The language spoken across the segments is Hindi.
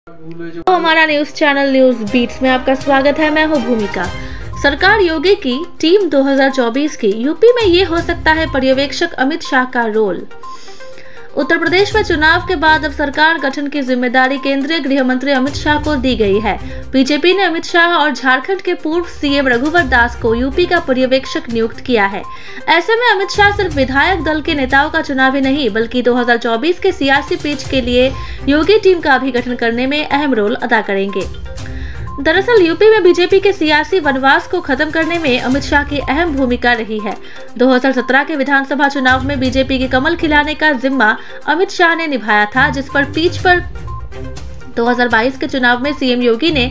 तो हमारा न्यूज चैनल न्यूज बीट्स में आपका स्वागत है। मैं हूं भूमिका। सरकार योगी की टीम 2024 की यूपी में ये हो सकता है पर्यवेक्षक अमित शाह का रोल। उत्तर प्रदेश में चुनाव के बाद अब सरकार गठन की जिम्मेदारी केंद्रीय गृह मंत्री अमित शाह को दी गई है। बीजेपी ने अमित शाह और झारखंड के पूर्व सीएम रघुवर दास को यूपी का पर्यवेक्षक नियुक्त किया है। ऐसे में अमित शाह सिर्फ विधायक दल के नेताओं का चुनाव ही नहीं बल्कि 2024 के सियासी पिच के लिए योगी टीम का भी गठन करने में अहम रोल अदा करेंगे। दरअसल यूपी में बीजेपी के सियासी वनवास को खत्म करने में अमित शाह की अहम भूमिका रही है। 2017 के विधानसभा चुनाव में बीजेपी की कमल खिलाने का जिम्मा अमित शाह ने निभाया था, जिस पर पिच पर 2022 के चुनाव में सीएम योगी ने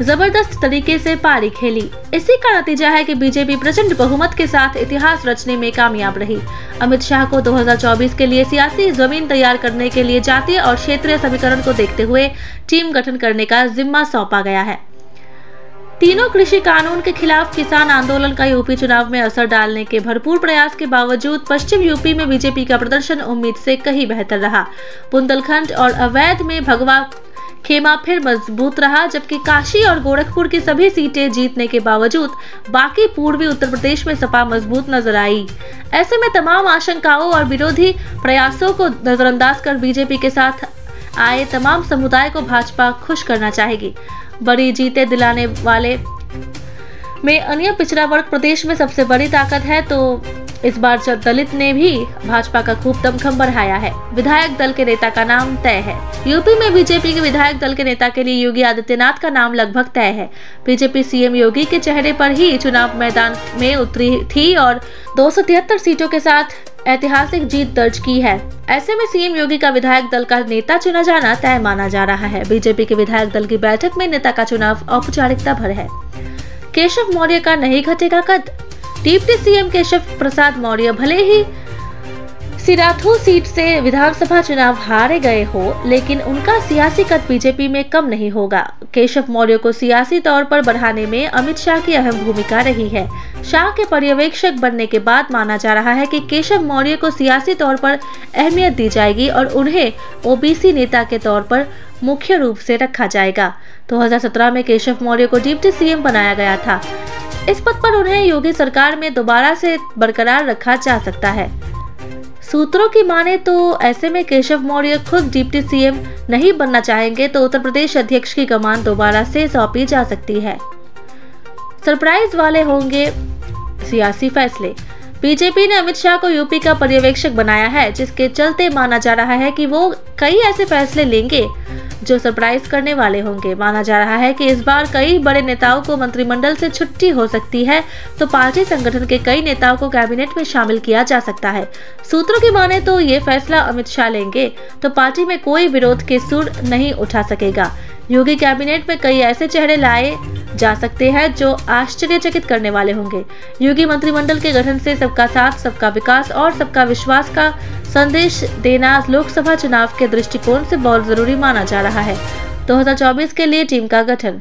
जबरदस्त तरीके से पारी खेली। इसी का नतीजा है कि बीजेपी प्रचंड बहुमत के साथ इतिहास रचने में कामयाब रही। अमित शाह को 2024 के लिए सियासी जमीन तैयार करने के लिए जातीय और क्षेत्रीय समीकरण को देखते हुए टीम गठन करने का जिम्मा सौंपा गया है। तीनों कृषि कानून के खिलाफ किसान आंदोलन का यूपी चुनाव में असर डालने के भरपूर प्रयास के बावजूद पश्चिम यूपी में बीजेपी का प्रदर्शन उम्मीद से कहीं बेहतर रहा। बुंदेलखंड और अवैध में भगवा खेमा फिर मजबूत रहा, जबकि काशी और गोरखपुर की सभी सीटें जीतने के बावजूद बाकी पूर्वी उत्तर प्रदेश में सपा मजबूत नजर आई। ऐसे में तमाम आशंकाओं और विरोधी प्रयासों को नजरअंदाज कर बीजेपी के साथ आए तमाम समुदाय को भाजपा खुश करना चाहेगी। बड़ी जीतें दिलाने वाले में अन्य पिछड़ा वर्ग प्रदेश में सबसे बड़ी ताकत है, तो इस बार दलित ने भी भाजपा का खूब दमखम बढ़ाया है। विधायक दल के नेता का नाम तय है। यूपी में बीजेपी के विधायक दल के नेता के लिए योगी आदित्यनाथ का नाम लगभग तय है। बीजेपी सीएम योगी के चेहरे पर ही चुनाव मैदान में उतरी थी और 273 सीटों के साथ ऐतिहासिक जीत दर्ज की है। ऐसे में सीएम योगी का विधायक दल का नेता चुना जाना तय माना जा रहा है। बीजेपी के विधायक दल की बैठक में नेता का चुनाव औपचारिकता भर है। केशव मौर्य का नहीं घटेगा कद। डिप्टी सीएम केशव प्रसाद मौर्य भले ही सिराथू सीट से विधानसभा चुनाव हारे गए हो, लेकिन उनका सियासी कद बीजेपी में कम नहीं होगा। केशव मौर्य को सियासी तौर पर बढ़ाने में अमित शाह की अहम भूमिका रही है। शाह के पर्यवेक्षक बनने के बाद माना जा रहा है कि केशव मौर्य को सियासी तौर पर अहमियत दी जाएगी और उन्हें ओबीसी नेता के तौर पर मुख्य रूप से रखा जाएगा। 2017 में केशव मौर्य को डिप्टी सीएम बनाया गया था। इस पद पर उन्हें योगी सरकार में दोबारा से बरकरार रखा जा सकता है। सूत्रों की माने तो ऐसे में केशव मौर्य खुद डिप्टी सीएम नहीं बनना चाहेंगे तो उत्तर प्रदेश अध्यक्ष की कमान दोबारा से सौंपी जा सकती है। सरप्राइज वाले होंगे सियासी फैसले। बीजेपी ने अमित शाह को यूपी का पर्यवेक्षक बनाया है, जिसके चलते माना जा रहा है कि वो कई ऐसे फैसले लेंगे जो सरप्राइज करने वाले होंगे। माना जा रहा है कि इस बार कई बड़े नेताओं को मंत्रिमंडल से छुट्टी हो सकती है, तो पार्टी संगठन के कई नेताओं को कैबिनेट में शामिल किया जा सकता है। सूत्रों की माने तो ये फैसला अमित शाह लेंगे तो पार्टी में कोई विरोध के सुर नहीं उठा सकेगा। योगी कैबिनेट में कई ऐसे चेहरे लाए जा सकते हैं जो आश्चर्यचकित करने वाले होंगे। योगी मंत्रिमंडल के गठन से सबका साथ, सबका विकास और सबका विश्वास का संदेश देना लोकसभा चुनाव के दृष्टिकोण से बहुत जरूरी माना जा रहा है। 2024 के लिए टीम का गठन।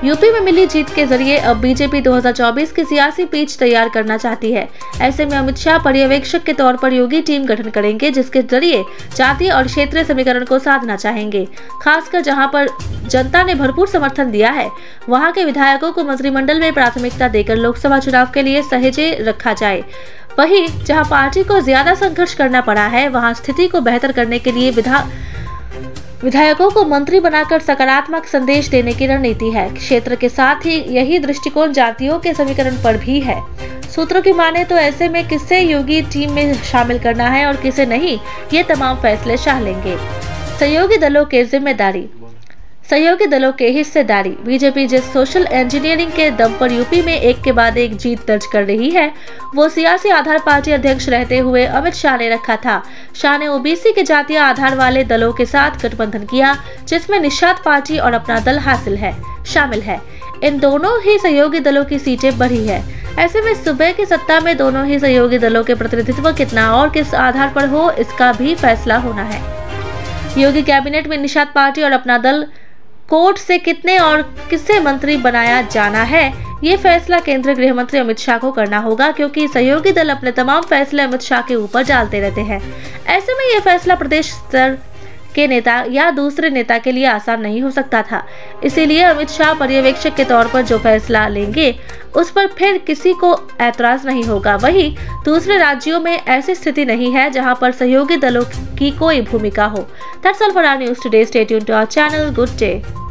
यूपी में मिली जीत के जरिए अब बीजेपी 2024 की सियासी पिच तैयार करना चाहती है। ऐसे में अमित शाह पर्यवेक्षक के तौर पर योगी टीम गठन करेंगे, जिसके जरिए जातीय और क्षेत्रीय समीकरण को साधना चाहेंगे। खासकर जहां पर जनता ने भरपूर समर्थन दिया है, वहां के विधायकों को मंत्रिमंडल में प्राथमिकता देकर लोकसभा चुनाव के लिए सहेजे रखा जाए। वहीं जहां पार्टी को ज्यादा संघर्ष करना पड़ा है, वहां स्थिति को बेहतर करने के लिए विधायकों को मंत्री बनाकर सकारात्मक संदेश देने की रणनीति है। क्षेत्र के साथ ही यही दृष्टिकोण जातियों के समीकरण पर भी है। सूत्रों की माने तो ऐसे में किसे योगी टीम में शामिल करना है और किसे नहीं, ये तमाम फैसले शाह लेंगे। सहयोगी दलों के जिम्मेदारी। सहयोगी दलों के हिस्सेदारी। बीजेपी जिस सोशल इंजीनियरिंग के दम पर यूपी में एक के बाद एक जीत दर्ज कर रही है, वो सियासी आधार पार्टी अध्यक्ष रहते हुए अमित शाह ने रखा था। शाह ने ओबीसी के जातीय आधार वाले दलों के साथ गठबंधन किया, जिसमें निषाद पार्टी और अपना दल शामिल है। इन दोनों ही सहयोगी दलों की सीटें बढ़ी है। ऐसे में सूबे की सत्ता में दोनों ही सहयोगी दलों के प्रतिनिधित्व कितना और किस आधार पर हो, इसका भी फैसला होना है। योगी कैबिनेट में निषाद पार्टी और अपना दल कोर्ट से कितने और किससे मंत्री बनाया जाना है, ये फैसला केंद्रीय गृह मंत्री अमित शाह को करना होगा, क्योंकि सहयोगी दल अपने तमाम फैसले अमित शाह के ऊपर डालते रहते हैं। ऐसे में ये फैसला प्रदेश स्तर के नेता या दूसरे नेता के लिए आसान नहीं हो सकता था। इसीलिए अमित शाह पर्यवेक्षक के तौर पर जो फैसला लेंगे उस पर फिर किसी को ऐतराज नहीं होगा। वहीं दूसरे राज्यों में ऐसी स्थिति नहीं है जहां पर सहयोगी दलों की कोई भूमिका हो। That's all for our news today. Stay tuned to our channel. Good day.